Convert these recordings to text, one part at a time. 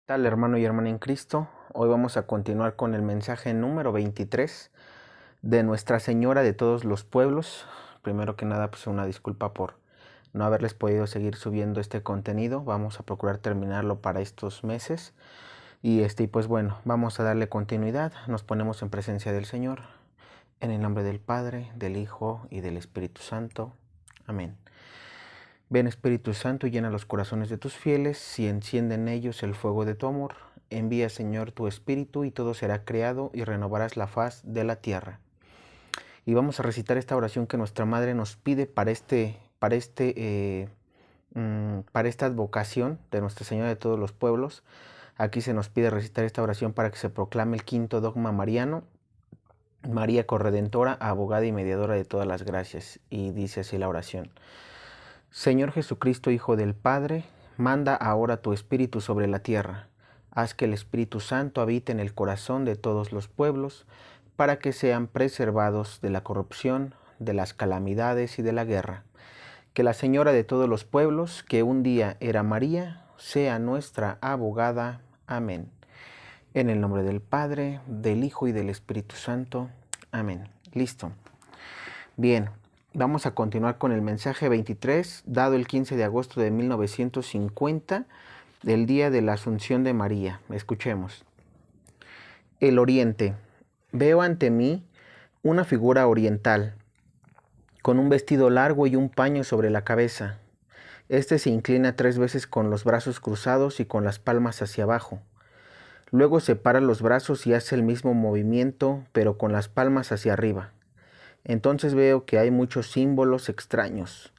Tal hermano y hermana en Cristo, hoy vamos a continuar con el mensaje número 23 de Nuestra Señora de todos los pueblos. Primero que nada, pues una disculpa por no haberles podido seguir subiendo este contenido. Vamos a procurar terminarlo para estos meses. Y pues bueno, vamos a darle continuidad. Nos ponemos en presencia del Señor. En el nombre del Padre, del Hijo y del Espíritu Santo. Amén. Ven Espíritu Santo, llena los corazones de tus fieles y enciende en ellos el fuego de tu amor. Envía, Señor, tu Espíritu y todo será creado y renovarás la faz de la tierra. Y vamos a recitar esta oración que nuestra Madre nos pide para esta advocación de Nuestra Señora de todos los pueblos. Aquí se nos pide recitar esta oración para que se proclame el quinto dogma mariano: María corredentora, abogada y mediadora de todas las gracias. Y dice así la oración: Señor Jesucristo, Hijo del Padre, manda ahora tu Espíritu sobre la tierra. Haz que el Espíritu Santo habite en el corazón de todos los pueblos, para que sean preservados de la corrupción, de las calamidades y de la guerra. Que la Señora de todos los pueblos, que un día era María, sea nuestra abogada. Amén. En el nombre del Padre, del Hijo y del Espíritu Santo. Amén. Listo. Bien. Vamos a continuar con el mensaje 23, dado el 15 de agosto de 1950, del día de la Asunción de María. Escuchemos. El Oriente. Veo ante mí una figura oriental, con un vestido largo y un paño sobre la cabeza. Este se inclina 3 veces con los brazos cruzados y con las palmas hacia abajo. Luego separa los brazos y hace el mismo movimiento, pero con las palmas hacia arriba. Entonces veo que hay muchos símbolos extraños: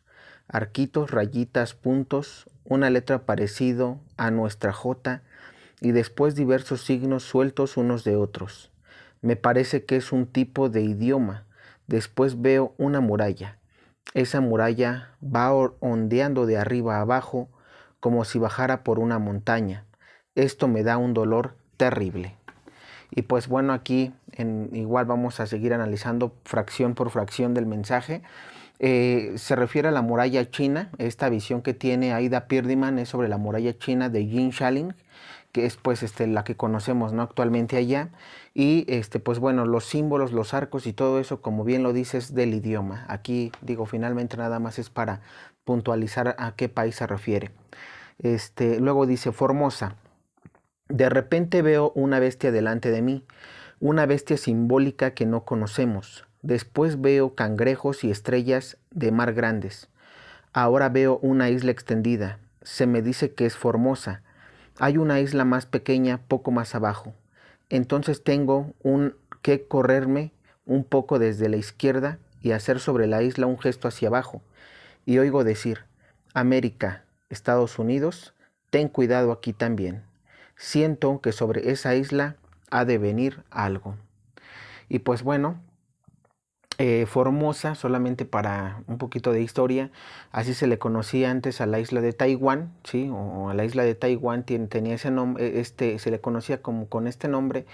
arquitos, rayitas, puntos, una letra parecido a nuestra J y después diversos signos sueltos unos de otros. Me parece que es un tipo de idioma. Después veo una muralla. Esa muralla va ondeando de arriba a abajo como si bajara por una montaña. Esto me da un dolor terrible. Y pues bueno, aquí igual vamos a seguir analizando fracción por fracción del mensaje. Se refiere a la muralla china. Esta visión que tiene Aida Pierdiman es sobre la muralla china de Jin Shaling, que es pues la que conocemos, ¿no?, actualmente allá. Y pues bueno, los símbolos, los arcos y todo eso, como bien lo dices, del idioma. Aquí digo, finalmente nada más es para puntualizar a qué país se refiere. Luego dice Formosa. De repente veo una bestia delante de mí, una bestia simbólica que no conocemos. Después veo cangrejos y estrellas de mar grandes. Ahora veo una isla extendida. Se me dice que es Formosa. Hay una isla más pequeña poco más abajo. Entonces tengo que correrme un poco desde la izquierda y hacer sobre la isla un gesto hacia abajo. Y oigo decir: América, Estados Unidos, ten cuidado aquí también. Siento que sobre esa isla ha de venir algo. Y pues bueno, Formosa, solamente para un poquito de historia, así se le conocía antes a la isla de Taiwán, ¿sí? O a la isla de Taiwán tenía ese nombre, se le conocía como con este nombre.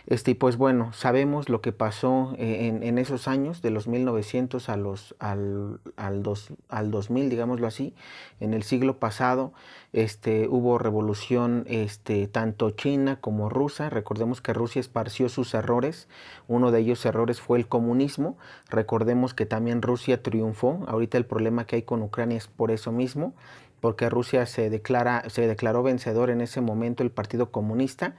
Y pues bueno, sabemos lo que pasó en esos años, de los 1900 al 2000, digámoslo así, en el siglo pasado. Hubo revolución tanto china como rusa. Recordemos que Rusia esparció sus errores. Uno de ellos errores fue el comunismo. Recordemos que también Rusia triunfó. Ahorita el problema que hay con Ucrania es por eso mismo, porque Rusia se declaró vencedor en ese momento el Partido Comunista.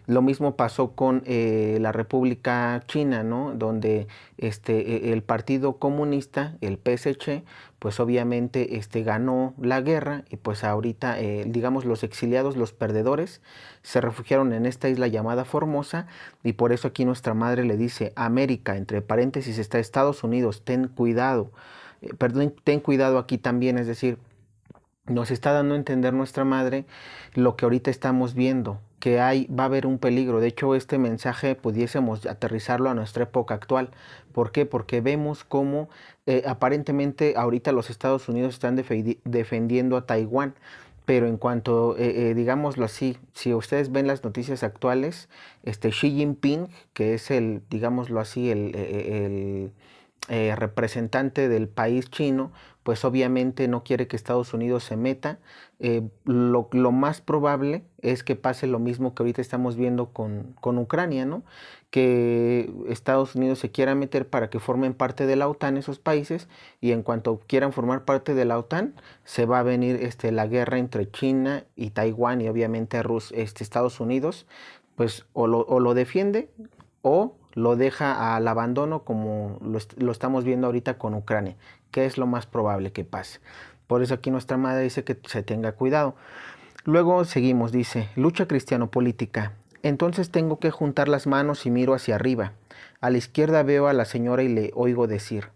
Lo mismo pasó con la República China, ¿no?, donde el Partido Comunista, el PSC, pues obviamente ganó la guerra. Y pues ahorita, digamos, los exiliados, los perdedores, se refugiaron en esta isla llamada Formosa. Y por eso aquí nuestra Madre le dice: América, entre paréntesis está Estados Unidos, ten cuidado. Perdón, ten cuidado aquí también. Es decir, nos está dando a entender nuestra Madre lo que ahorita estamos viendo, que va a haber un peligro. De hecho, este mensaje pudiésemos aterrizarlo a nuestra época actual. ¿Por qué? Porque vemos cómo aparentemente ahorita los Estados Unidos están defendiendo a Taiwán, pero en cuanto, digámoslo así, si ustedes ven las noticias actuales, Xi Jinping, que es digámoslo así, el representante del país chino, pues obviamente no quiere que Estados Unidos se meta. Lo más probable es que pase lo mismo que ahorita estamos viendo con Ucrania, ¿no? Que Estados Unidos se quiera meter para que formen parte de la OTAN esos países, y en cuanto quieran formar parte de la OTAN, se va a venir la guerra entre China y Taiwán, y obviamente Estados Unidos, pues o lo defiende o lo deja al abandono, como lo estamos viendo ahorita con Ucrania, que es lo más probable que pase. Por eso aquí nuestra madre dice que se tenga cuidado. Luego seguimos, dice, lucha cristiano-política. Entonces tengo que juntar las manos y miro hacia arriba. A la izquierda veo a la señora y le oigo decir,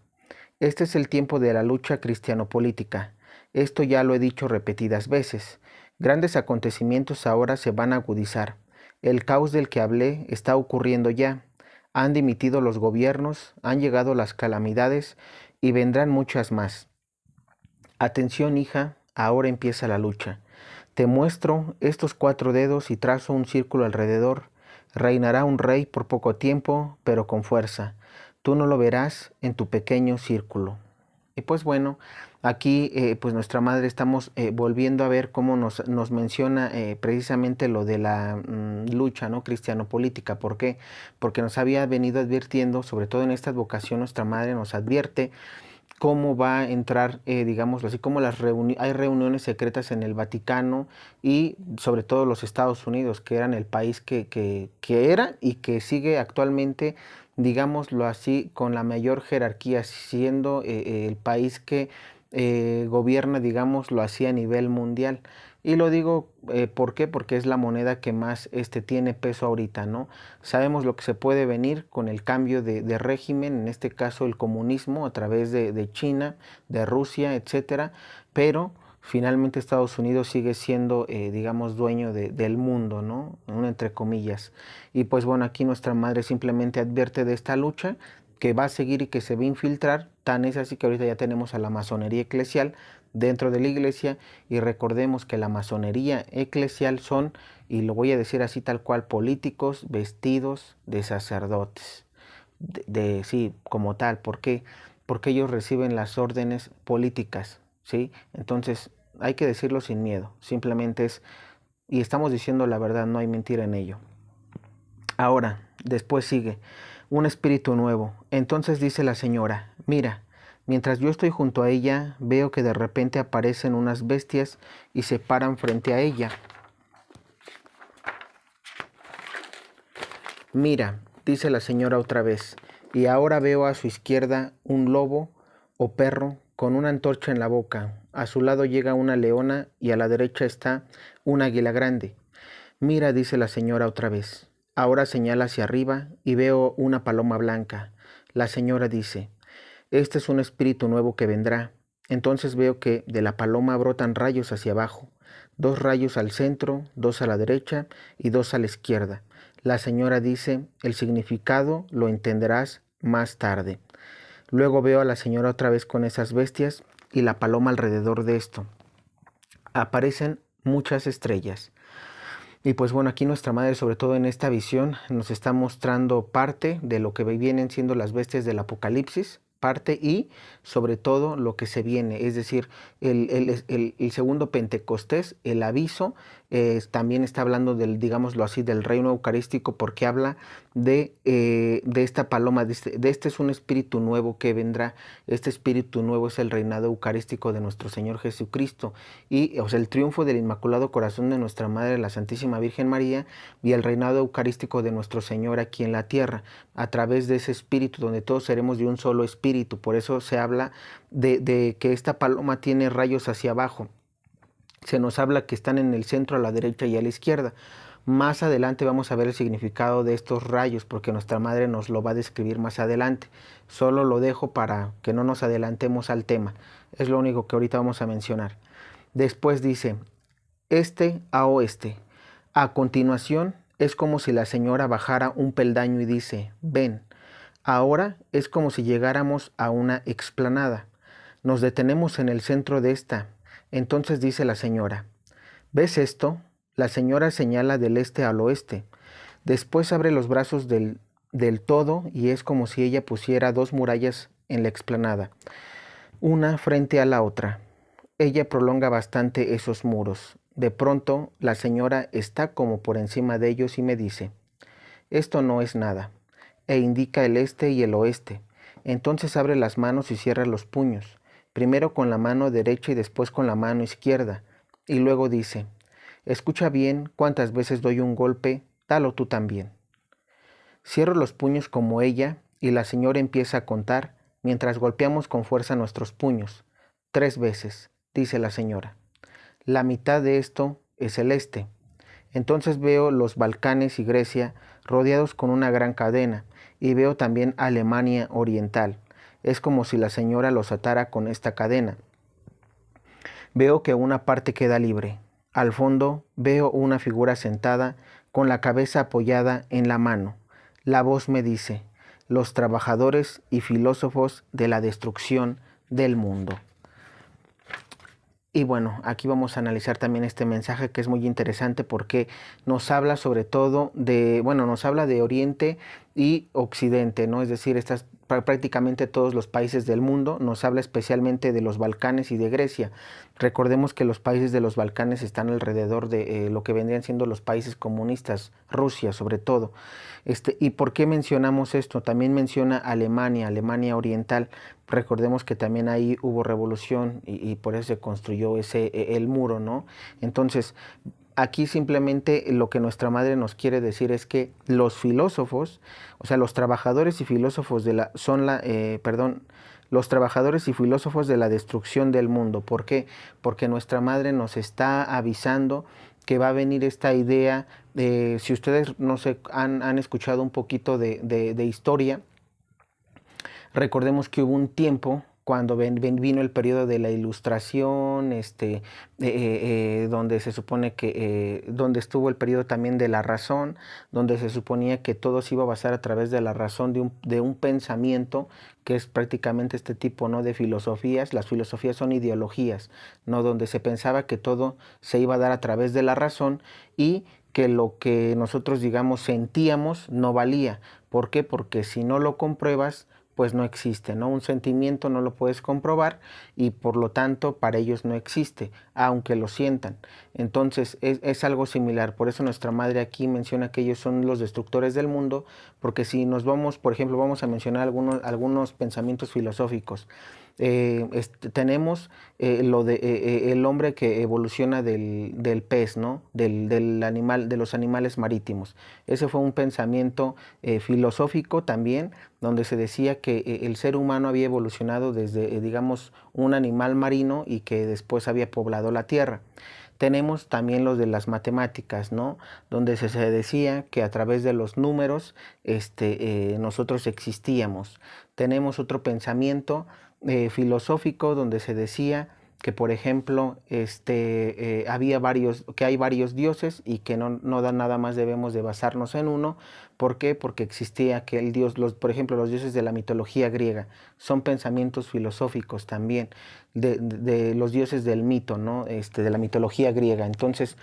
este es el tiempo de la lucha cristiano-política. Esto ya lo he dicho repetidas veces. Grandes acontecimientos ahora se van a agudizar. El caos del que hablé está ocurriendo ya. Han dimitido los gobiernos, han llegado las calamidades y vendrán muchas más. Atención, hija, ahora empieza la lucha. Te muestro estos 4 dedos y trazo un círculo alrededor. Reinará un rey por poco tiempo, pero con fuerza. Tú no lo verás en tu pequeño círculo. Y pues bueno, aquí pues nuestra madre estamos volviendo a ver cómo nos menciona precisamente lo de la lucha, ¿no?, cristiano-política. ¿Por qué? Porque nos había venido advirtiendo, sobre todo en esta advocación, nuestra madre nos advierte cómo va a entrar, digámoslo así, como hay reuniones secretas en el Vaticano y sobre todo los Estados Unidos, que eran el país que era y que sigue actualmente, digámoslo así, con la mayor jerarquía, siendo el país que gobierna, digámoslo así, a nivel mundial. Y lo digo, ¿por qué? Porque es la moneda que más tiene peso ahorita, ¿no? Sabemos lo que se puede venir con el cambio de régimen, en este caso el comunismo a través de China, de Rusia, etcétera, pero finalmente Estados Unidos sigue siendo, digamos, dueño del mundo, ¿no? Entre comillas. Y pues bueno, aquí nuestra madre simplemente advierte de esta lucha que va a seguir y que se va a infiltrar. Tan es así que ahorita ya tenemos a la masonería eclesial dentro de la iglesia, y recordemos que la masonería eclesial son, y lo voy a decir así tal cual, políticos vestidos de sacerdotes, sí, como tal. ¿Por qué? Porque ellos reciben las órdenes políticas, ¿sí? Entonces hay que decirlo sin miedo, simplemente es, y estamos diciendo la verdad, no hay mentira en ello. Ahora, después sigue, un espíritu nuevo. Entonces dice la señora, mira, mientras yo estoy junto a ella, veo que de repente aparecen unas bestias y se paran frente a ella. Mira, dice la señora otra vez, y ahora veo a su izquierda un lobo o perro con una antorcha en la boca. A su lado llega una leona y a la derecha está un águila grande. Mira, dice la señora otra vez. Ahora señala hacia arriba y veo una paloma blanca. La señora dice, este es un espíritu nuevo que vendrá. Entonces veo que de la paloma brotan rayos hacia abajo, 2 rayos al centro, 2 a la derecha y 2 a la izquierda. La señora dice, el significado lo entenderás más tarde. Luego veo a la señora otra vez con esas bestias y la paloma alrededor de esto. Aparecen muchas estrellas. Y pues bueno, aquí nuestra madre, sobre todo en esta visión, nos está mostrando parte de lo que vienen siendo las bestias del Apocalipsis, parte y sobre todo lo que se viene, es decir, el segundo Pentecostés, el aviso, también está hablando del, digámoslo así, del reino eucarístico, porque habla de esta paloma, de este es un espíritu nuevo que vendrá. Este espíritu nuevo es el reinado eucarístico de nuestro Señor Jesucristo, y o sea, el triunfo del Inmaculado Corazón de nuestra Madre, la Santísima Virgen María, y el reinado eucarístico de nuestro Señor aquí en la tierra, a través de ese espíritu, donde todos seremos de un solo espíritu. Por eso se habla de que esta paloma tiene rayos hacia abajo. Se nos habla que están en el centro, a la derecha y a la izquierda. Más adelante vamos a ver el significado de estos rayos, porque nuestra madre nos lo va a describir más adelante. Solo lo dejo para que no nos adelantemos al tema. Es lo único que ahorita vamos a mencionar. Después dice, este a oeste. A continuación es como si la señora bajara un peldaño y dice, ven. Ahora es como si llegáramos a una explanada. Nos detenemos en el centro de esta. Entonces dice la señora, ¿ves esto? La señora señala del este al oeste. Después abre los brazos del todo y es como si ella pusiera 2 murallas en la explanada. una frente a la otra. Ella prolonga bastante esos muros. De pronto, la señora está como por encima de ellos y me dice: esto no es nada, e indica el este y el oeste. Entonces abre las manos y cierra los puños, primero con la mano derecha y después con la mano izquierda, y luego dice: escucha bien cuántas veces doy un golpe, dalo tú también. Cierro los puños como ella, y la señora empieza a contar, mientras golpeamos con fuerza nuestros puños. 3 veces, dice la señora. La mitad de esto es el este. Entonces veo los Balcanes y Grecia rodeados con una gran cadena, y veo también Alemania Oriental. Es como si la señora los atara con esta cadena. Veo que una parte queda libre. Al fondo veo una figura sentada con la cabeza apoyada en la mano. La voz me dice: los trabajadores y filósofos de la destrucción del mundo. Y bueno, aquí vamos a analizar también este mensaje, que es muy interesante porque nos habla sobre todo de, bueno, nos habla de Oriente y Occidente, ¿no? Es decir, prácticamente todos los países del mundo. Nos habla especialmente de los Balcanes y de Grecia. Recordemos que los países de los Balcanes están alrededor de lo que vendrían siendo los países comunistas, Rusia sobre todo. ¿Y por qué mencionamos esto? También menciona Alemania, Alemania Oriental. Recordemos que también ahí hubo revolución y por eso se construyó el muro, ¿no? Entonces, aquí simplemente lo que nuestra madre nos quiere decir es que los filósofos, o sea, los trabajadores y filósofos los trabajadores y filósofos de la destrucción del mundo. ¿Por qué? Porque nuestra madre nos está avisando que va a venir esta idea. Si ustedes, no sé, han escuchado un poquito de historia, recordemos que hubo un tiempo cuando vino el periodo de la Ilustración, donde se supone que, donde estuvo el periodo también de la razón, donde se suponía que todo se iba a basar a través de la razón, de un pensamiento, que es prácticamente este tipo, ¿no?, de filosofías. Las filosofías son ideologías, ¿no?, donde se pensaba que todo se iba a dar a través de la razón y que lo que nosotros, digamos, sentíamos no valía. ¿Por qué? Porque si no lo compruebas, pues no existe, ¿no? Un sentimiento no lo puedes comprobar y por lo tanto para ellos no existe, aunque lo sientan. Entonces es algo similar. Por eso nuestra madre aquí menciona que ellos son los destructores del mundo, porque si nos vamos, por ejemplo, vamos a mencionar algunos pensamientos filosóficos. Tenemos el hombre que evoluciona del pez, ¿no? Del animal, de los animales marítimos. Ese fue un pensamiento filosófico también, donde se decía que el ser humano había evolucionado desde, digamos, un animal marino y que después había poblado la tierra. Tenemos también los de las matemáticas, ¿no?, donde se decía que a través de los números nosotros existíamos. Tenemos otro pensamiento filosófico donde se decía que, por ejemplo, que hay varios dioses y que no nada más debemos de basarnos en uno. ¿Por qué? Porque existía aquel dios, por ejemplo, los dioses de la mitología griega, son pensamientos filosóficos también, de los dioses del mito, ¿no?, de la mitología griega. Entonces,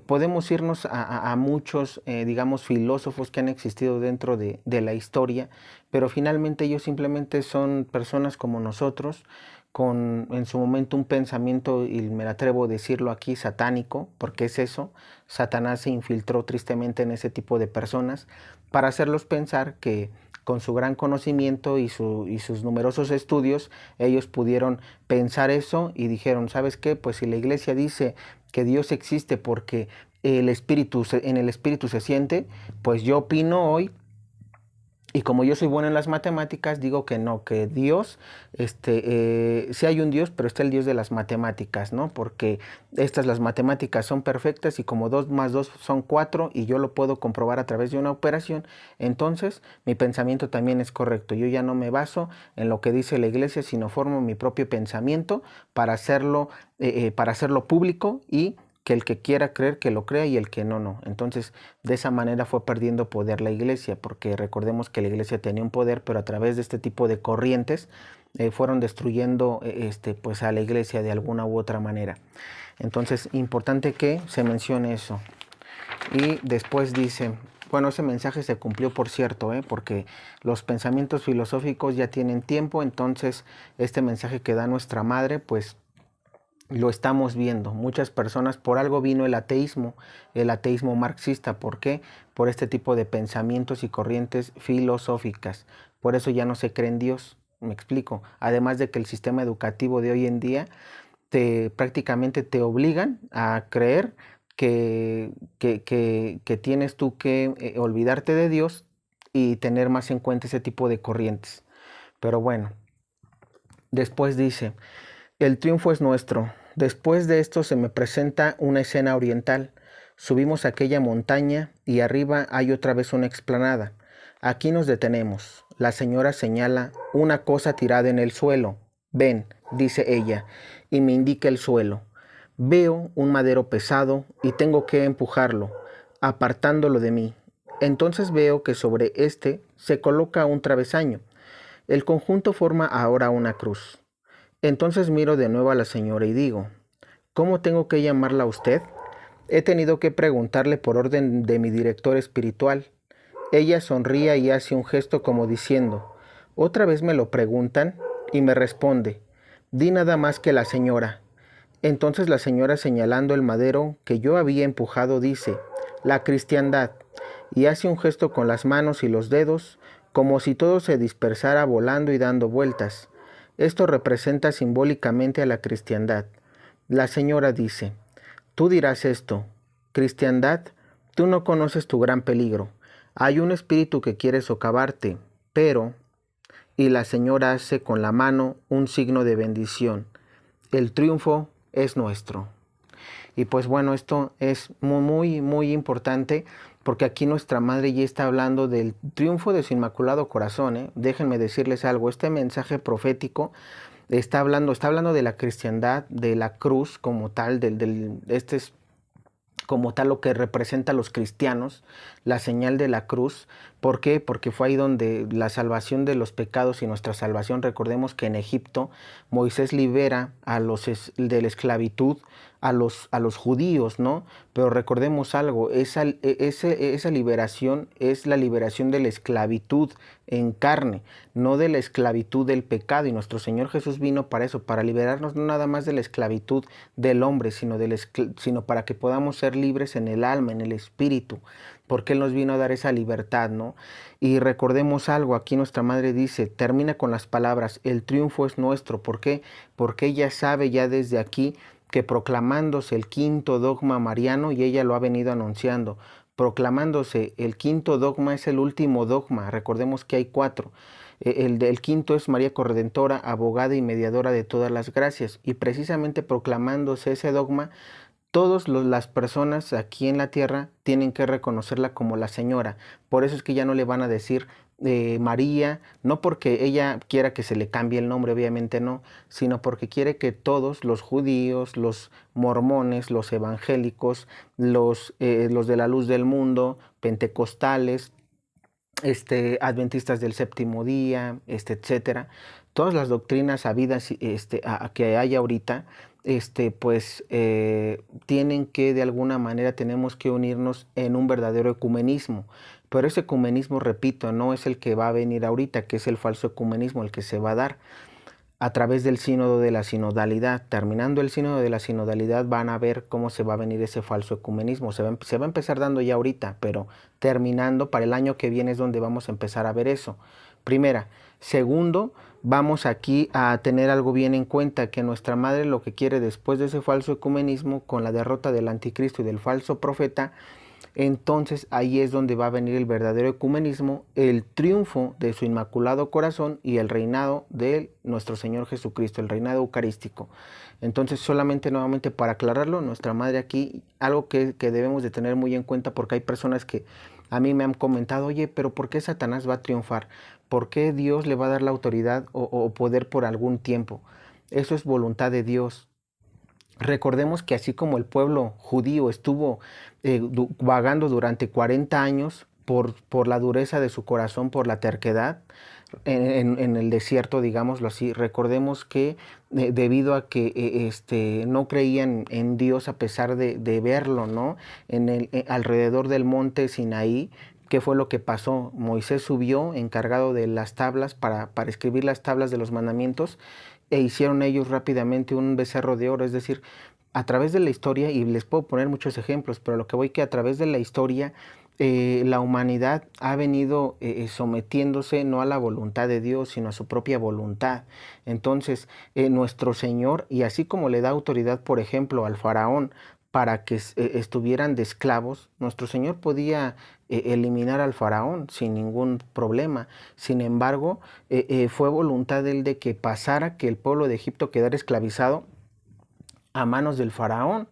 podemos irnos a muchos, digamos, filósofos que han existido dentro de la historia, pero finalmente ellos simplemente son personas como nosotros, con en su momento un pensamiento, y me atrevo a decirlo aquí, satánico, porque es eso. Satanás se infiltró tristemente en ese tipo de personas para hacerlos pensar que con su gran conocimiento y sus numerosos estudios, ellos pudieron pensar eso y dijeron: ¿sabes qué? Pues si la iglesia dice que Dios existe porque en el espíritu se siente, pues yo opino hoy, y como yo soy bueno en las matemáticas, digo que no, que Dios, sí hay un Dios, pero está el Dios de las matemáticas, ¿no? Porque las matemáticas son perfectas y como 2 más 2 son 4 y yo lo puedo comprobar a través de una operación, entonces mi pensamiento también es correcto. Yo ya no me baso en lo que dice la iglesia, sino formo mi propio pensamiento para hacerlo público, y que el que quiera creer, que lo crea, y el que no, no. Entonces, de esa manera fue perdiendo poder la iglesia, porque recordemos que la iglesia tenía un poder, pero a través de este tipo de corrientes fueron destruyendo pues a la iglesia de alguna u otra manera. Entonces, importante que se mencione eso. Y después dice, bueno, ese mensaje se cumplió, por cierto, porque los pensamientos filosóficos ya tienen tiempo, entonces este mensaje que da nuestra madre, pues lo estamos viendo. Muchas personas, por algo vino el ateísmo marxista. ¿Por qué? Por este tipo de pensamientos y corrientes filosóficas. Por eso ya no se cree en Dios. Me explico. Además de que el sistema educativo de hoy en día prácticamente te obligan a creer que tienes tú que olvidarte de Dios y tener más en cuenta ese tipo de corrientes. Pero bueno, después dice: el triunfo es nuestro. Después de esto se me presenta una escena oriental. Subimos a aquella montaña y arriba hay otra vez una explanada. Aquí nos detenemos. La señora señala una cosa tirada en el suelo. Ven, dice ella, y me indica el suelo. Veo un madero pesado y tengo que empujarlo, apartándolo de mí. Entonces veo que sobre este se coloca un travesaño. El conjunto forma ahora una cruz. Entonces miro de nuevo a la señora y digo: ¿cómo tengo que llamarla a usted? He tenido que preguntarle por orden de mi director espiritual. Ella sonríe y hace un gesto como diciendo: ¿otra vez me lo preguntan? Y me responde: di nada más que la señora. Entonces la señora, señalando el madero que yo había empujado, dice: la cristiandad, y hace un gesto con las manos y los dedos, como si todo se dispersara volando y dando vueltas. Esto representa simbólicamente a la cristiandad. La señora dice: tú dirás esto, cristiandad, tú no conoces tu gran peligro. Hay un espíritu que quiere socavarte, pero... Y la señora hace con la mano un signo de bendición. El triunfo es nuestro. Y pues bueno, esto es muy importante, porque aquí nuestra madre ya está hablando del triunfo de su Inmaculado Corazón. Déjenme decirles algo: este mensaje profético está hablando de la cristiandad, de la cruz como tal, este es como tal lo que representa a los cristianos, la señal de la cruz. ¿Por qué? Porque fue ahí donde la salvación de los pecados y nuestra salvación. Recordemos que en Egipto Moisés libera de la esclavitud a los judíos, ¿no? Pero recordemos algo: esa liberación es la liberación de la esclavitud en carne, no de la esclavitud del pecado. Y nuestro Señor Jesús vino para eso, para liberarnos no nada más de la esclavitud del hombre, sino para que podamos ser libres en el alma, en el espíritu, porque Él nos vino a dar esa libertad, ¿no? Y recordemos algo: aquí nuestra madre dice, termina con las palabras: el triunfo es nuestro. ¿Por qué? Porque ella sabe ya desde aquí que proclamándose el quinto dogma mariano, y ella lo ha venido anunciando, proclamándose el quinto dogma es el último dogma. Recordemos que hay 4. El quinto es María Corredentora, abogada y mediadora de todas las gracias. Y precisamente proclamándose ese dogma, todas las personas aquí en la tierra tienen que reconocerla como la señora. Por eso es que ya no le van a decir María, no porque ella quiera que se le cambie el nombre, obviamente no, sino porque quiere que todos los judíos, los mormones, los evangélicos, los de la luz del mundo, pentecostales, adventistas del séptimo día, etcétera, todas las doctrinas habidas que hay ahorita, tienen que, de alguna manera, tenemos que unirnos en un verdadero ecumenismo. Pero ese ecumenismo, repito, no es el que va a venir ahorita, que es el falso ecumenismo, el que se va a dar a través del sínodo de la sinodalidad. Terminando el sínodo de la sinodalidad, van a ver cómo se va a venir ese falso ecumenismo. Se va a empezar dando ya ahorita, pero terminando para el año que viene es donde vamos a empezar a ver eso. Primera. Segundo, vamos aquí a tener algo bien en cuenta: que nuestra madre lo que quiere después de ese falso ecumenismo, con la derrota del anticristo y del falso profeta, entonces ahí es donde va a venir el verdadero ecumenismo, el triunfo de su Inmaculado Corazón y el reinado de nuestro Señor Jesucristo, el reinado eucarístico. Entonces, solamente nuevamente para aclararlo, nuestra madre aquí, algo que debemos de tener muy en cuenta, porque hay personas que a mí me han comentado: oye, pero ¿por qué Satanás va a triunfar? ¿Por qué Dios le va a dar la autoridad o poder por algún tiempo? Eso es voluntad de Dios. Recordemos que así como el pueblo judío estuvo vagando durante 40 años por la dureza de su corazón, por la terquedad, en el desierto, digámoslo así, recordemos que debido a que no creían en Dios a pesar de verlo, ¿no? Alrededor del monte Sinaí, ¿Qué fue lo que pasó? Moisés subió encargado de las tablas para escribir las tablas de los mandamientos e hicieron ellos rápidamente un becerro de oro. Es decir, a través de la historia, y les puedo poner muchos ejemplos, pero lo que voy que a través de la historia la humanidad ha venido sometiéndose no a la voluntad de Dios, sino a su propia voluntad. Entonces, nuestro Señor, y así como le da autoridad, por ejemplo, al faraón, para que estuvieran de esclavos, nuestro Señor podía eliminar al faraón sin ningún problema. Sin embargo, fue voluntad de él de que pasara, que el pueblo de Egipto quedara esclavizado a manos del faraón.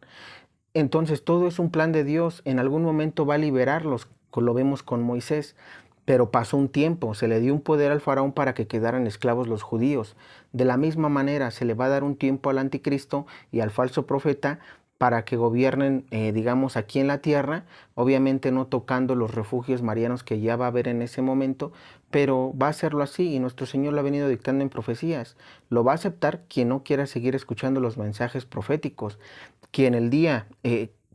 Entonces todo es un plan de Dios. En algún momento va a liberarlos, lo vemos con Moisés. Pero pasó un tiempo, se le dio un poder al faraón para que quedaran esclavos los judíos. De la misma manera se le va a dar un tiempo al anticristo y al falso profeta para que gobiernen, digamos, aquí en la tierra, obviamente no tocando los refugios marianos que ya va a haber en ese momento, pero va a hacerlo así y nuestro Señor lo ha venido dictando en profecías. Lo va a aceptar quien no quiera seguir escuchando los mensajes proféticos, quien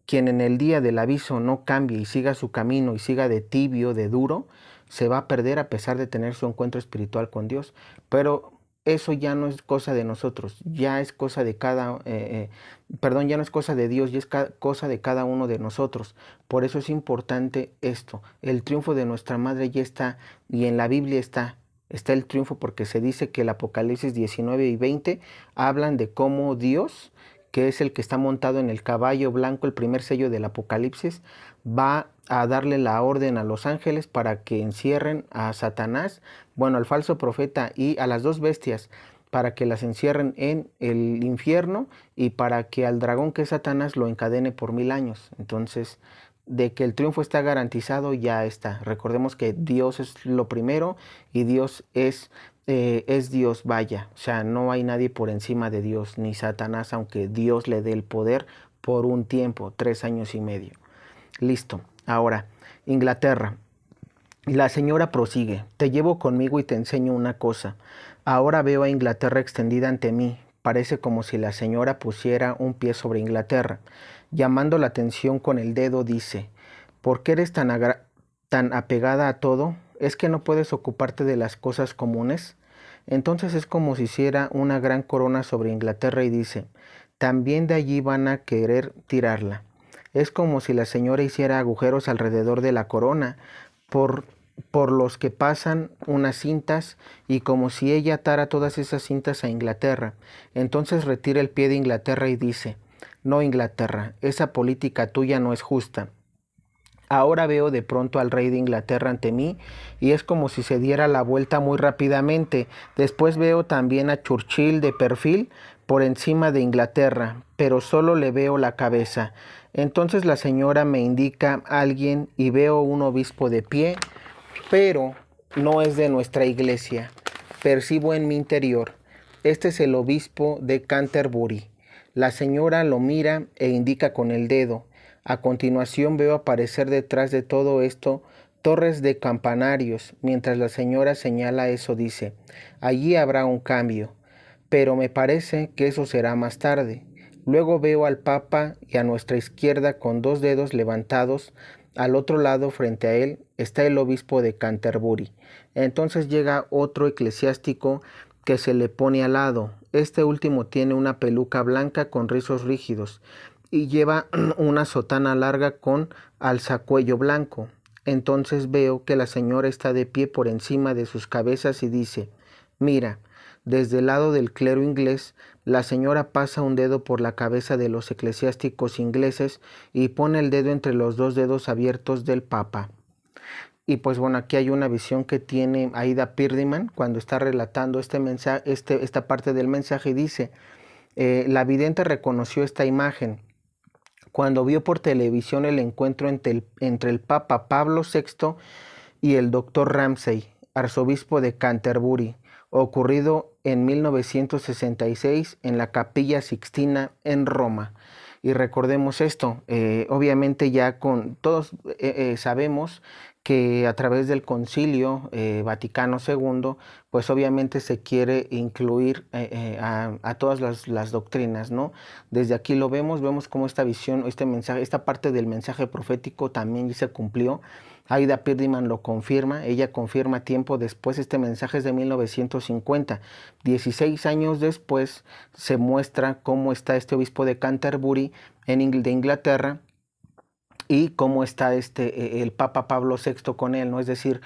quien en el día del aviso no cambie y siga su camino y siga de tibio, de duro, se va a perder a pesar de tener su encuentro espiritual con Dios. Pero eso ya no es cosa de nosotros, ya es cosa de ya no es cosa de Dios, ya es cosa de cada uno de nosotros. Por eso es importante esto. El triunfo de nuestra madre ya está, y en la Biblia está el triunfo, porque se dice que el Apocalipsis 19 y 20 hablan de cómo Dios, que es el que está montado en el caballo blanco, el primer sello del Apocalipsis, va a darle la orden a los ángeles para que encierren a Satanás, bueno, al falso profeta y a las dos bestias, para que las encierren en el infierno y para que al dragón, que es Satanás, lo encadene por 1000 años. Entonces, de que el triunfo está garantizado, ya está. Recordemos que Dios es lo primero y Dios es Dios, vaya. O sea, no hay nadie por encima de Dios, ni Satanás, aunque Dios le dé el poder por un tiempo, 3 años y medio. Listo. Ahora, Inglaterra. La señora prosigue: te llevo conmigo y te enseño una cosa. Ahora veo a Inglaterra extendida ante mí. Parece como si la señora pusiera un pie sobre Inglaterra. Llamando la atención con el dedo, dice: ¿por qué eres tan apegada a todo? ¿Es que no puedes ocuparte de las cosas comunes? Entonces es como si hiciera una gran corona sobre Inglaterra y dice: también de allí van a querer tirarla. Es como si la señora hiciera agujeros alrededor de la corona por, por los que pasan unas cintas, y como si ella atara todas esas cintas a Inglaterra. Entonces retira el pie de Inglaterra y dice: no, Inglaterra, esa política tuya no es justa. Ahora veo de pronto al rey de Inglaterra ante mí y es como si se diera la vuelta muy rápidamente. Después veo también a Churchill de perfil por encima de Inglaterra, pero solo le veo la cabeza. Entonces la señora me indica a alguien y veo un obispo de pie, pero no es de nuestra iglesia. Percibo en mi interior: este es el obispo de Canterbury. La señora lo mira e indica con el dedo. A continuación veo aparecer detrás de todo esto torres de campanarios. Mientras la señora señala eso, dice: allí habrá un cambio, pero me parece que eso será más tarde. Luego veo al Papa y a nuestra izquierda, con 2 dedos levantados. Al otro lado, frente a él, está el obispo de Canterbury. Entonces llega otro eclesiástico que se le pone al lado. Este último tiene una peluca blanca con rizos rígidos y lleva una sotana larga con alzacuello blanco. Entonces veo que la señora está de pie por encima de sus cabezas y dice: mira. Desde el lado del clero inglés, la señora pasa un dedo por la cabeza de los eclesiásticos ingleses y pone el dedo entre los 2 dedos abiertos del Papa. Y pues bueno, aquí hay una visión que tiene Aida Pirdiman cuando está relatando esta parte del mensaje, y dice: la vidente reconoció esta imagen cuando vio por televisión el encuentro entre el Papa Pablo VI y el doctor Ramsay, arzobispo de Canterbury, ocurrido en 1966 en la Capilla Sixtina en Roma. Y recordemos esto, obviamente ya con todos sabemos que a través del Concilio Vaticano II, pues obviamente se quiere incluir a todas las doctrinas, ¿no? Desde aquí lo vemos cómo esta visión, este mensaje, esta parte del mensaje profético también se cumplió. Aida Pierdiman lo confirma, ella confirma tiempo después, este mensaje es de 1950, 16 años después se muestra cómo está este obispo de Canterbury de Inglaterra, y cómo está el Papa Pablo VI con él, ¿no? Es decir,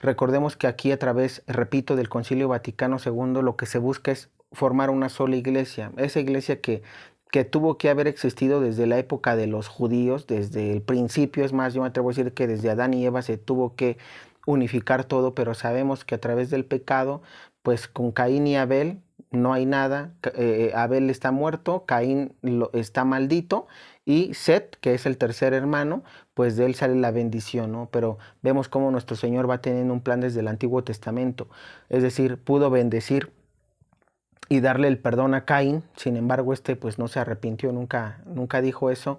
recordemos que aquí a través, repito, del Concilio Vaticano II, lo que se busca es formar una sola iglesia, esa iglesia que tuvo que haber existido desde la época de los judíos, desde el principio. Es más, yo me atrevo a decir que desde Adán y Eva se tuvo que unificar todo, pero sabemos que a través del pecado, pues con Caín y Abel no hay nada. Abel está muerto, Caín está maldito, y Set, que es el tercer hermano, pues de él sale la bendición, ¿no? Pero vemos cómo nuestro Señor va teniendo un plan desde el Antiguo Testamento, es decir, pudo bendecir y darle el perdón a Caín. Sin embargo, pues no se arrepintió, nunca dijo eso.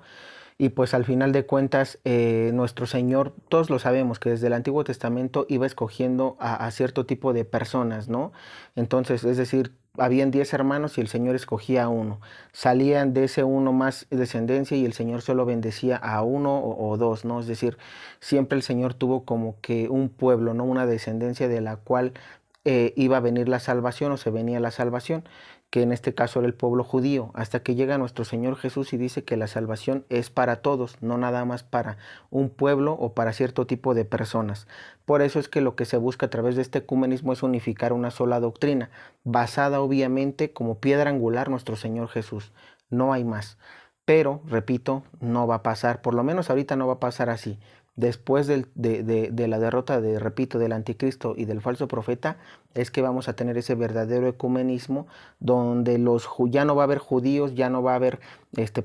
Y pues al final de cuentas, nuestro Señor, todos lo sabemos, que desde el Antiguo Testamento iba escogiendo a cierto tipo de personas, ¿no? Entonces, es decir, habían 10 hermanos y el Señor escogía a uno. Salían de ese uno más descendencia y el Señor solo bendecía a uno o dos, ¿no? Es decir, siempre el Señor tuvo como que un pueblo, ¿no? Una descendencia de la cual iba a venir la salvación, o se venía la salvación, que en este caso era el pueblo judío, hasta que llega nuestro Señor Jesús y dice que la salvación es para todos, no nada más para un pueblo o para cierto tipo de personas. Por eso es que lo que se busca a través de este ecumenismo es unificar una sola doctrina, basada obviamente como piedra angular nuestro Señor Jesús. No hay más. Pero, repito, no va a pasar, por lo menos ahorita no va a pasar así. Después de la derrota, repito, del anticristo y del falso profeta, es que vamos a tener ese verdadero ecumenismo, donde ya no va a haber judíos, ya no va a haber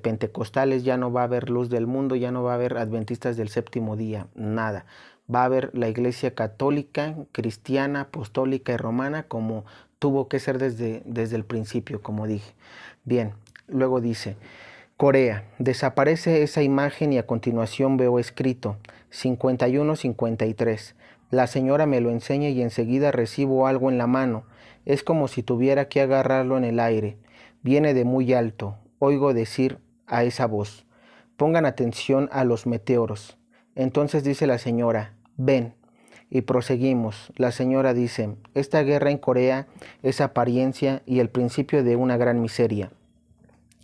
pentecostales, ya no va a haber luz del mundo, ya no va a haber adventistas del séptimo día, nada. Va a haber la iglesia católica, cristiana, apostólica y romana, como tuvo que ser desde el principio, como dije. Bien, luego dice: Corea, desaparece esa imagen y a continuación veo escrito 51-53. La señora me lo enseña y enseguida recibo algo en la mano. Es como si tuviera que agarrarlo en el aire. Viene de muy alto. Oigo decir a esa voz: pongan atención a los meteoros. Entonces dice la señora: ven. Y proseguimos. La señora dice: esta guerra en Corea es apariencia y el principio de una gran miseria.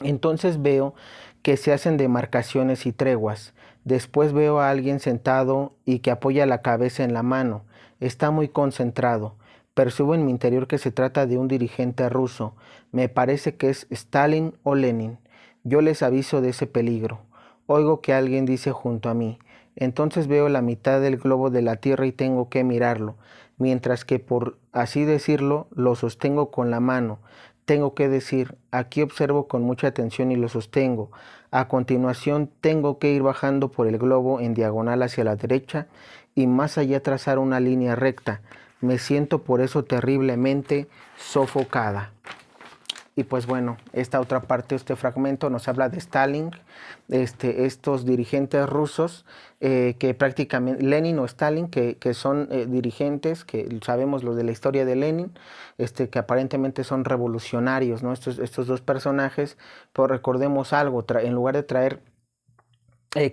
Entonces veo que se hacen demarcaciones y treguas. Después veo a alguien sentado y que apoya la cabeza en la mano. Está muy concentrado. Percibo en mi interior que se trata de un dirigente ruso. Me parece que es Stalin o Lenin. Yo les aviso de ese peligro. Oigo que alguien dice junto a mí. Entonces veo la mitad del globo de la Tierra y tengo que mirarlo, mientras que, por así decirlo, lo sostengo con la mano. Tengo que decir, aquí observo con mucha atención y lo sostengo. A continuación tengo que ir bajando por el globo en diagonal hacia la derecha y más allá trazar una línea recta. Me siento por eso terriblemente sofocada. Y pues bueno, esta otra parte, este fragmento nos habla de Stalin, estos dirigentes rusos que prácticamente, Lenin o Stalin, que son dirigentes, que sabemos lo de la historia de Lenin, que aparentemente son revolucionarios, ¿no? Estos dos personajes, pues recordemos algo, en lugar de traer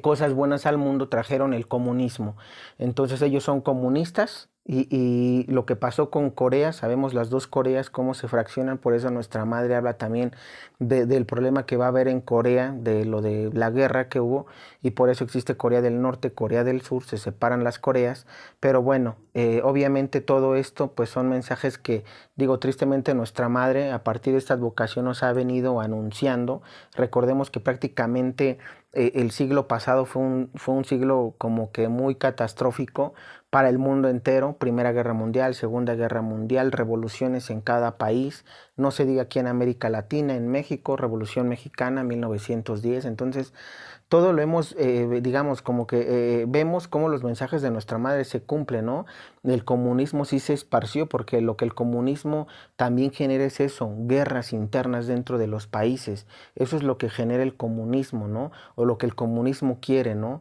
cosas buenas al mundo, trajeron el comunismo. Entonces ellos son comunistas. Y lo que pasó con Corea, sabemos las dos Coreas, cómo se fraccionan. Por eso nuestra madre habla también del problema que va a haber en Corea, de lo de la guerra que hubo, y por eso existe Corea del Norte, Corea del Sur, se separan las Coreas. Pero bueno, obviamente todo esto pues son mensajes que, digo, tristemente nuestra madre a partir de esta advocación nos ha venido anunciando. Recordemos que prácticamente el siglo pasado fue un siglo como que muy catastrófico para el mundo entero. Primera Guerra Mundial, Segunda Guerra Mundial, revoluciones en cada país, no se diga aquí en América Latina, en México, Revolución Mexicana 1910. Entonces todo lo hemos, digamos, como que vemos cómo los mensajes de nuestra madre se cumplen, ¿no? El comunismo sí se esparció porque lo que el comunismo también genera es eso, guerras internas dentro de los países. Eso es lo que genera el comunismo, ¿no? O lo que el comunismo quiere, ¿no?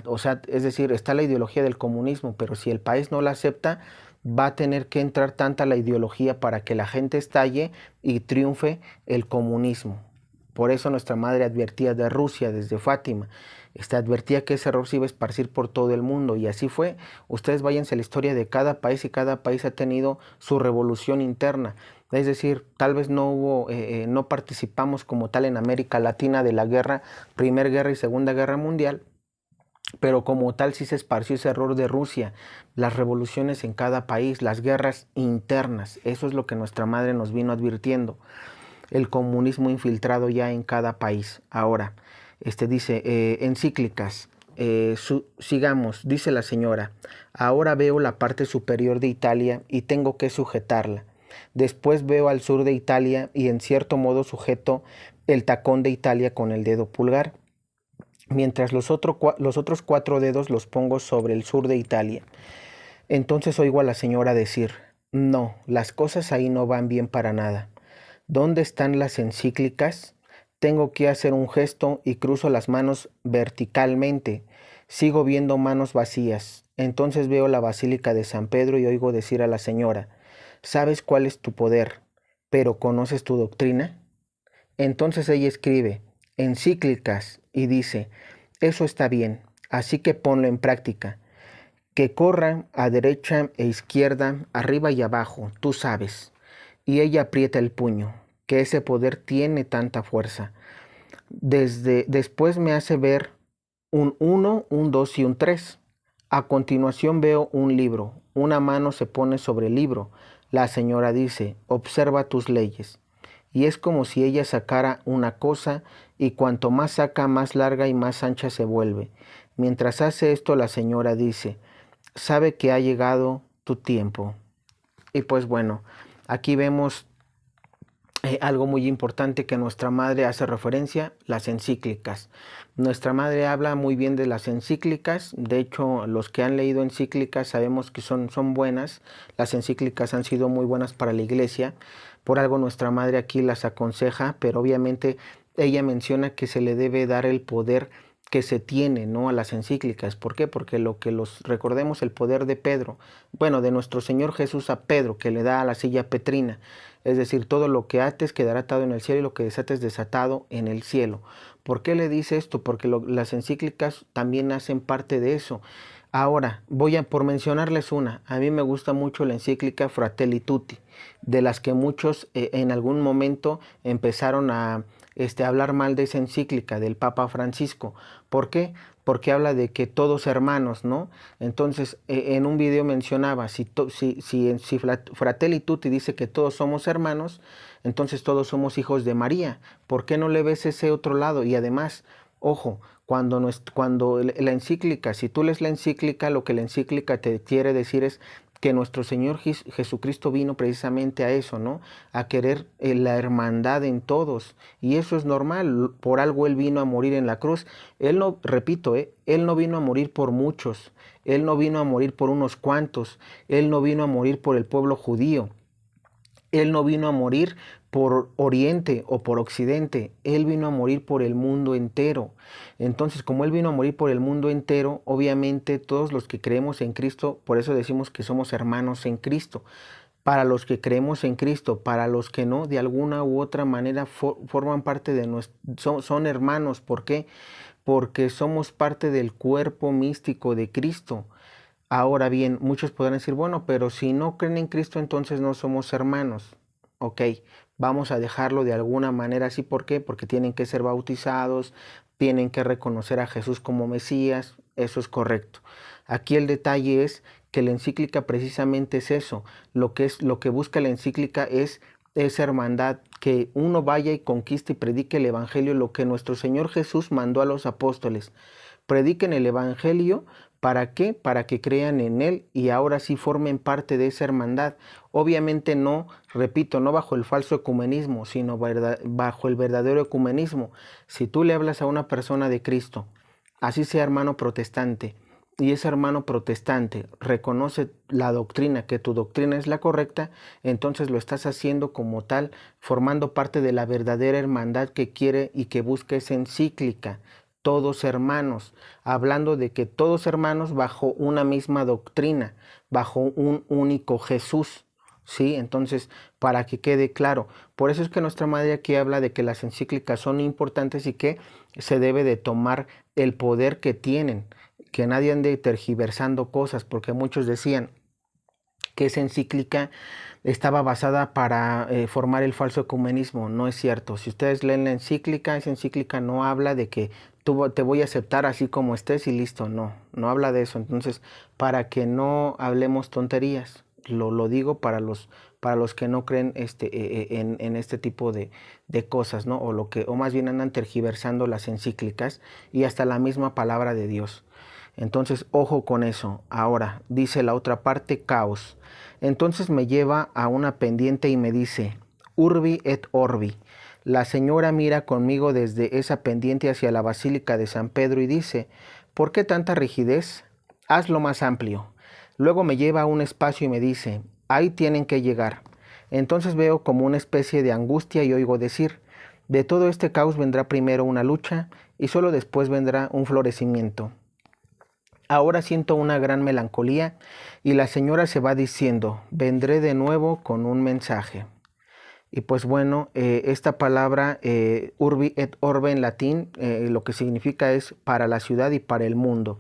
O sea, es decir, está la ideología del comunismo, pero si el país no la acepta, va a tener que entrar tanta la ideología para que la gente estalle y triunfe el comunismo. Por eso nuestra madre advertía de Rusia desde Fátima. Advertía que ese error se iba a esparcir por todo el mundo y así fue. Ustedes váyanse a la historia de cada país y cada país ha tenido su revolución interna. Es decir, tal vez no hubo, no participamos como tal en América Latina de la guerra, Primera Guerra y Segunda Guerra Mundial, pero como tal sí se esparció ese error de Rusia, las revoluciones en cada país, las guerras internas. Eso es lo que nuestra madre nos vino advirtiendo. El comunismo infiltrado ya en cada país. Ahora, dice, encíclicas. Sigamos, dice la señora. Ahora veo la parte superior de Italia y tengo que sujetarla. Después veo al sur de Italia y en cierto modo sujeto el tacón de Italia con el dedo pulgar, mientras los otros 4 dedos los pongo sobre el sur de Italia. Entonces oigo a la señora decir, no, las cosas ahí no van bien para nada. ¿Dónde están las encíclicas? Tengo que hacer un gesto y cruzo las manos verticalmente. Sigo viendo manos vacías. Entonces veo la Basílica de San Pedro y oigo decir a la señora, ¿sabes cuál es tu poder, pero conoces tu doctrina? Entonces ella escribe, encíclicas, y dice, eso está bien, así que ponlo en práctica. Que corra a derecha e izquierda, arriba y abajo, tú sabes. Y ella aprieta el puño, que ese poder tiene tanta fuerza. Después me hace ver un 1, un 2 y un 3. A continuación veo un libro. Una mano se pone sobre el libro. La señora dice, observa tus leyes. Y es como si ella sacara una cosa y cuanto más saca, más larga y más ancha se vuelve. Mientras hace esto, la señora dice, sabe que ha llegado tu tiempo. Y pues bueno, aquí vemos algo muy importante que nuestra madre hace referencia, las encíclicas. Nuestra madre habla muy bien de las encíclicas, de hecho los que han leído encíclicas sabemos que son buenas, las encíclicas han sido muy buenas para la iglesia, por algo nuestra madre aquí las aconseja, pero obviamente ella menciona que se le debe dar el poder que se tiene, ¿no?, a las encíclicas. ¿Por qué? Porque recordemos el poder de Pedro, bueno, de nuestro Señor Jesús a Pedro, que le da a la silla petrina, es decir, todo lo que ates quedará atado en el cielo y lo que desates desatado en el cielo. ¿Por qué le dice esto? Porque las encíclicas también hacen parte de eso. Ahora, por mencionarles una, a mí me gusta mucho la encíclica Fratelli Tutti, de las que muchos en algún momento empezaron a hablar mal de esa encíclica del Papa Francisco. ¿Por qué? Porque habla de que todos hermanos, ¿no? Entonces, en un video mencionaba, si Fratelli Tutti dice que todos somos hermanos, entonces todos somos hijos de María. ¿Por qué no le ves ese otro lado? Y además, ojo, cuando la encíclica, si tú lees la encíclica, lo que la encíclica te quiere decir es que nuestro Señor Jesucristo vino precisamente a eso, ¿no? A querer la hermandad en todos. Y eso es normal, por algo Él vino a morir en la cruz. Él no, repito, Él no vino a morir por muchos, Él no vino a morir por unos cuantos, Él no vino a morir por el pueblo judío. Él no vino a morir por Oriente o por Occidente, Él vino a morir por el mundo entero. Entonces, como Él vino a morir por el mundo entero, obviamente todos los que creemos en Cristo, por eso decimos que somos hermanos en Cristo. Para los que creemos en Cristo, para los que no, de alguna u otra manera forman parte de son hermanos. ¿Por qué? Porque somos parte del cuerpo místico de Cristo. Ahora bien, muchos podrán decir, bueno, pero si no creen en Cristo, entonces no somos hermanos. Ok, vamos a dejarlo de alguna manera así. ¿Por qué? Porque tienen que ser bautizados, tienen que reconocer a Jesús como Mesías. Eso es correcto. Aquí el detalle es que la encíclica precisamente es eso. Lo que busca la encíclica es esa hermandad, que uno vaya y conquiste y predique el Evangelio, lo que nuestro Señor Jesús mandó a los apóstoles. Prediquen el Evangelio, ¿Para qué? Para que crean en Él y ahora sí formen parte de esa hermandad. Obviamente no, repito, no bajo el falso ecumenismo, sino bajo el verdadero ecumenismo. Si tú le hablas a una persona de Cristo, así sea hermano protestante, y ese hermano protestante reconoce la doctrina, que tu doctrina es la correcta, entonces lo estás haciendo como tal, formando parte de la verdadera hermandad que quiere y que busca esa encíclica, todos hermanos, hablando de que todos hermanos bajo una misma doctrina, bajo un único Jesús. ¿Sí? Entonces, para que quede claro, por eso es que nuestra madre aquí habla de que las encíclicas son importantes y que se debe de tomar el poder que tienen, que nadie ande tergiversando cosas, porque muchos decían que esa encíclica estaba basada para formar el falso ecumenismo. No es cierto. Si ustedes leen la encíclica, esa encíclica no habla de que tú te voy a aceptar así como estés y listo. No, no habla de eso. Entonces, para que no hablemos tonterías, lo digo para los que no creen en este tipo de cosas, ¿no? O más bien andan tergiversando las encíclicas y hasta la misma palabra de Dios. Entonces, ojo con eso. Ahora, dice la otra parte, caos. Entonces me lleva a una pendiente y me dice, Urbi et Orbi. La señora mira conmigo desde esa pendiente hacia la Basílica de San Pedro y dice, ¿por qué tanta rigidez? Hazlo más amplio. Luego me lleva a un espacio y me dice, ahí tienen que llegar. Entonces veo como una especie de angustia y oigo decir, de todo este caos vendrá primero una lucha y solo después vendrá un florecimiento. Ahora siento una gran melancolía y la señora se va diciendo, vendré de nuevo con un mensaje. Y pues bueno, esta palabra urbi et orbe en latín lo que significa es para la ciudad y para el mundo,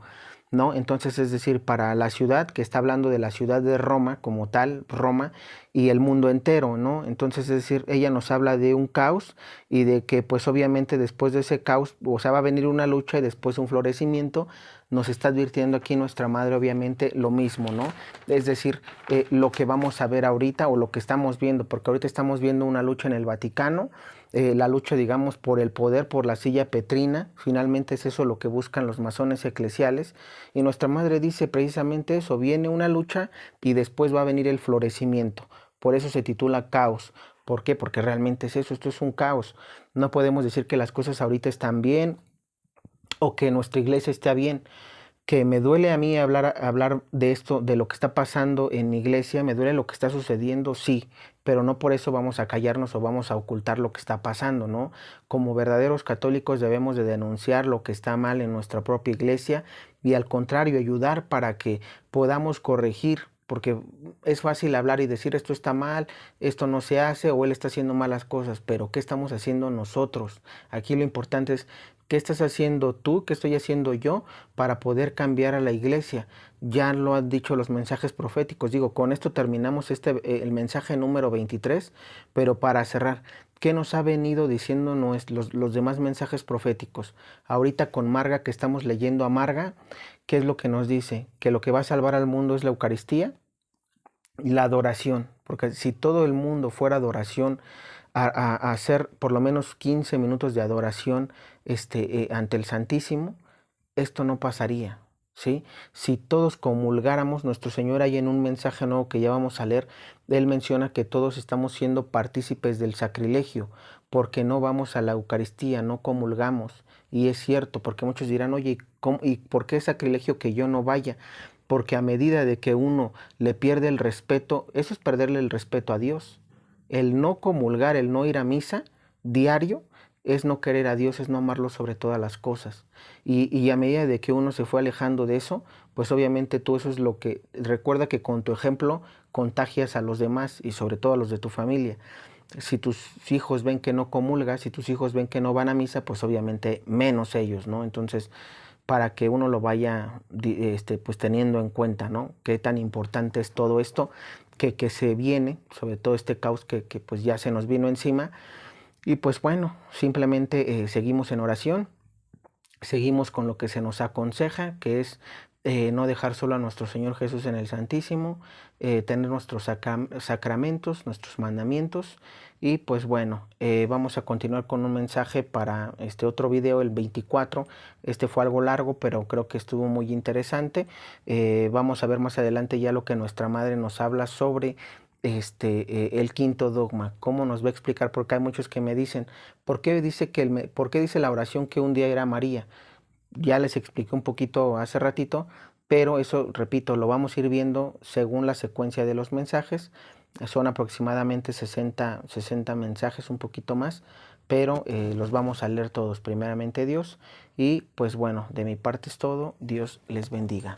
¿no? Entonces es decir, para la ciudad, que está hablando de la ciudad de Roma como tal, Roma, y el mundo entero, ¿no? Entonces es decir, ella nos habla de un caos y de que pues obviamente después de ese caos, o sea, va a venir una lucha y después un florecimiento. Nos está advirtiendo aquí nuestra madre obviamente lo mismo, ¿no? Es decir, lo que vamos a ver ahorita o lo que estamos viendo, porque ahorita estamos viendo una lucha en el Vaticano, la lucha, digamos, por el poder, por la silla petrina, finalmente es eso lo que buscan los masones eclesiales, y nuestra madre dice precisamente eso, viene una lucha y después va a venir el florecimiento, por eso se titula caos. ¿Por qué? Porque realmente es eso, esto es un caos. No podemos decir que las cosas ahorita están bien o que nuestra iglesia esté bien. Que me duele a mí hablar de esto, de lo que está pasando en mi iglesia, me duele lo que está sucediendo, sí, pero no por eso vamos a callarnos o vamos a ocultar lo que está pasando, ¿no? Como verdaderos católicos debemos de denunciar lo que está mal en nuestra propia iglesia y al contrario ayudar para que podamos corregir, porque es fácil hablar y decir esto está mal, esto no se hace o él está haciendo malas cosas, pero ¿qué estamos haciendo nosotros? Aquí lo importante es ¿qué estás haciendo tú? ¿Qué estoy haciendo yo para poder cambiar a la iglesia? Ya lo han dicho los mensajes proféticos. Digo, con esto terminamos el mensaje número 23, pero para cerrar, ¿qué nos ha venido diciendo los demás mensajes proféticos? Ahorita con Marga, que estamos leyendo a Marga, ¿qué es lo que nos dice? Que lo que va a salvar al mundo es la Eucaristía y la adoración, porque si todo el mundo fuera adoración, a hacer por lo menos 15 minutos de adoración ante el Santísimo, esto no pasaría, ¿sí? Si todos comulgáramos, nuestro Señor ahí en un mensaje nuevo que ya vamos a leer, Él menciona que todos estamos siendo partícipes del sacrilegio, porque no vamos a la Eucaristía, no comulgamos. Y es cierto, porque muchos dirán, oye, ¿y por qué es sacrilegio que yo no vaya? Porque a medida de que uno le pierde el respeto, eso es perderle el respeto a Dios. El no comulgar, el no ir a misa diario, es no querer a Dios, es no amarlo sobre todas las cosas. Y a medida de que uno se fue alejando de eso, pues obviamente tú eso es lo que, recuerda que con tu ejemplo contagias a los demás y sobre todo a los de tu familia. Si tus hijos ven que no comulgas, si tus hijos ven que no van a misa, pues obviamente menos ellos, ¿no? Entonces, para que uno lo vaya pues teniendo en cuenta, ¿no? Qué tan importante es todo esto que se viene, sobre todo este caos que pues ya se nos vino encima. Y pues bueno, simplemente seguimos en oración, seguimos con lo que se nos aconseja, que es no dejar solo a nuestro Señor Jesús en el Santísimo, tener nuestros sacramentos, nuestros mandamientos. Y pues bueno, vamos a continuar con un mensaje para este otro video, el 24. Este fue algo largo, pero creo que estuvo muy interesante. Vamos a ver más adelante ya lo que nuestra madre nos habla sobre el quinto dogma, cómo nos va a explicar, porque hay muchos que me dicen, ¿por qué dice por qué dice la oración que un día era María? Ya les expliqué un poquito hace ratito, pero eso, repito, lo vamos a ir viendo según la secuencia de los mensajes. Son aproximadamente 60 mensajes, un poquito más, pero los vamos a leer todos, primeramente Dios. Y pues bueno, de mi parte es todo. Dios les bendiga.